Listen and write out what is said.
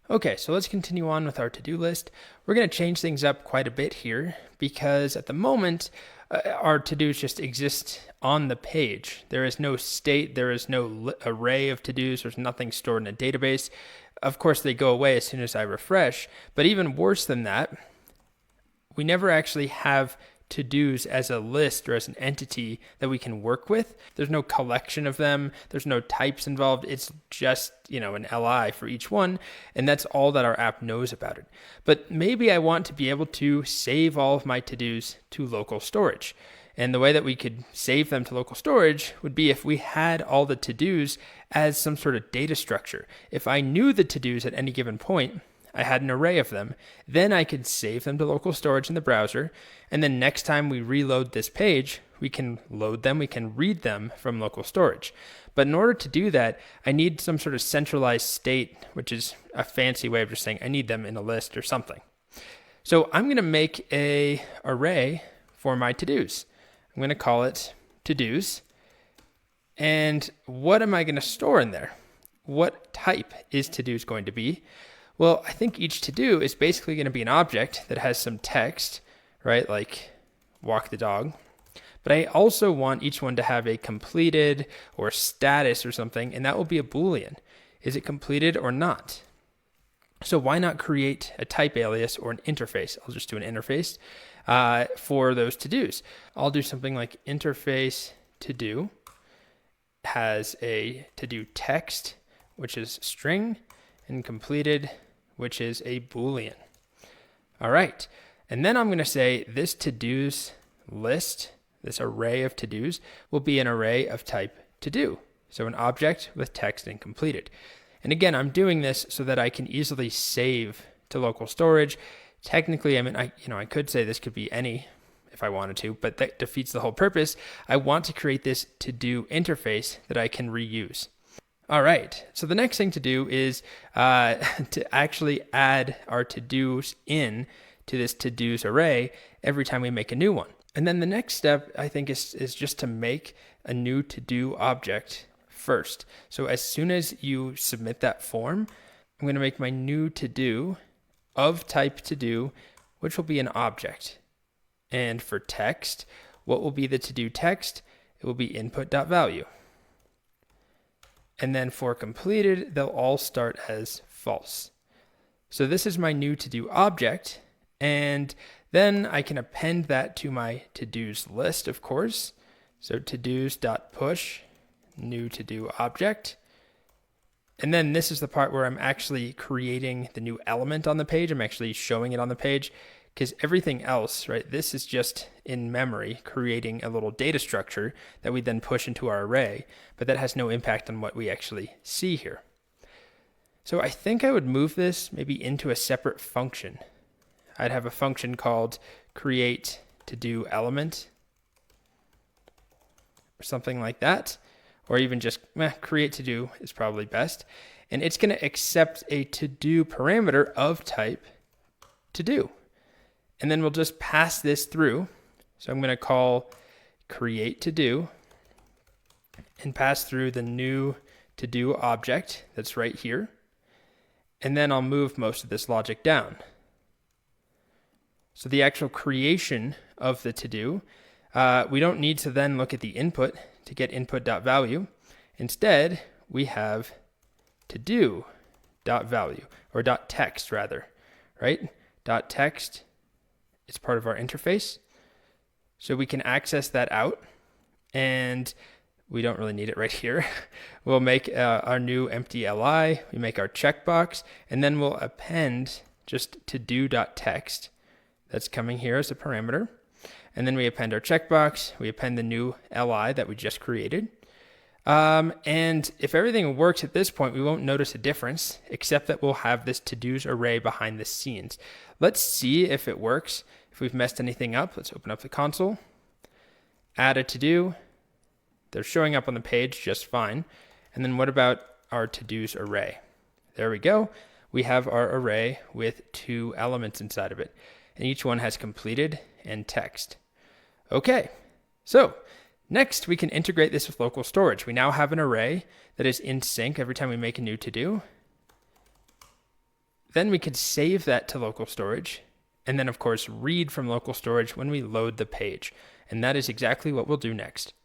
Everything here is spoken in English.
Okay, so let's continue on with our to-do list. We're going to change things up quite a bit here because at the moment, our to-dos just exist on the page. There is no state, there is no array of to-dos, there's nothing stored in a database. Of course, they go away as soon as I refresh, but even worse than that, we never actually have to-dos as a list or as an entity that we can work with. There's no collection of them. There's no types involved. It's just, an LI for each one. And that's all that our app knows about it. But maybe I want to be able to save all of my to-dos to local storage. And the way that we could save them to local storage would be if we had all the to-dos as some sort of data structure. If I knew the to-dos at any given point, I had an array of them, then I could save them to local storage in the browser, and then next time we reload this page, we can load them, we can read them from local storage. But in order to do that, I need some sort of centralized state, which is a fancy way of just saying I need them in a list or something. So I'm going to make an array for my to-dos. I'm going to call it to-dos. And what am I going to store in there? What type is to-dos going to be? Well, I think each to-do is basically going to be an object that has some text, right? Like walk the dog. But I also want each one to have a completed or status or something, and that will be a Boolean. Is it completed or not? So why not create a type alias or an interface? I'll just do an interface for those to-dos. I'll do something like interface to-do has a to-do text, which is string, and completed, which is a Boolean. All right. And then I'm going to say this to-dos list, this array of to-dos, will be an array of type to-do. So an object with text and completed. And again, I'm doing this so that I can easily save to local storage. Technically, I could say this could be any if I wanted to, but that defeats the whole purpose. I want to create this to-do interface that I can reuse. All right, so the next thing to do is to actually add our to-dos in to this to-dos array every time we make a new one. And then the next step, I think, is just to make a new to-do object first. So as soon as you submit that form, I'm going to make my new to-do of type to-do, which will be an object. And for text, what will be the to-do text? It will be input.value. And then for completed, they'll all start as false. So this is my new to-do object, and then I can append that to my to-dos list, of course. So to-dos.push, new to-do object. And then this is the part where I'm actually creating the new element on the page. I'm actually showing it on the page, because everything else, right, this is just in memory creating a little data structure that we then push into our array, but that has no impact on what we actually see here. So I think I would move this maybe into a separate function. I'd have a function called create to do element or something like that, or even just create to do is probably best. And it's going to accept a to do parameter of type to do. And then we'll just pass this through. So I'm going to call create to do and pass through the new to do object that's right here. And then I'll move most of this logic down. So the actual creation of the to do, we don't need to then look at the input to get input.value. Instead, we have to do.value or .text rather, right? .text. It's part of our interface. So we can access that out, and we don't really need it right here. We'll make our new empty li, we make our checkbox, and then we'll append just to do.text. That's coming here as a parameter. And then we append our checkbox, we append the new li that we just created. And if everything works at this point, we won't notice a difference, except that we'll have this to-dos array behind the scenes. Let's see if it works. If we've messed anything up, let's open up the console, add a to-do. They're showing up on the page just fine. And then what about our to-dos array? There we go. We have our array with 2 elements inside of it, and each one has completed and text. Okay, so next we can integrate this with local storage. We now have an array that is in sync every time we make a new to-do. Then we could save that to local storage, and then of course read from local storage when we load the page. And that is exactly what we'll do next.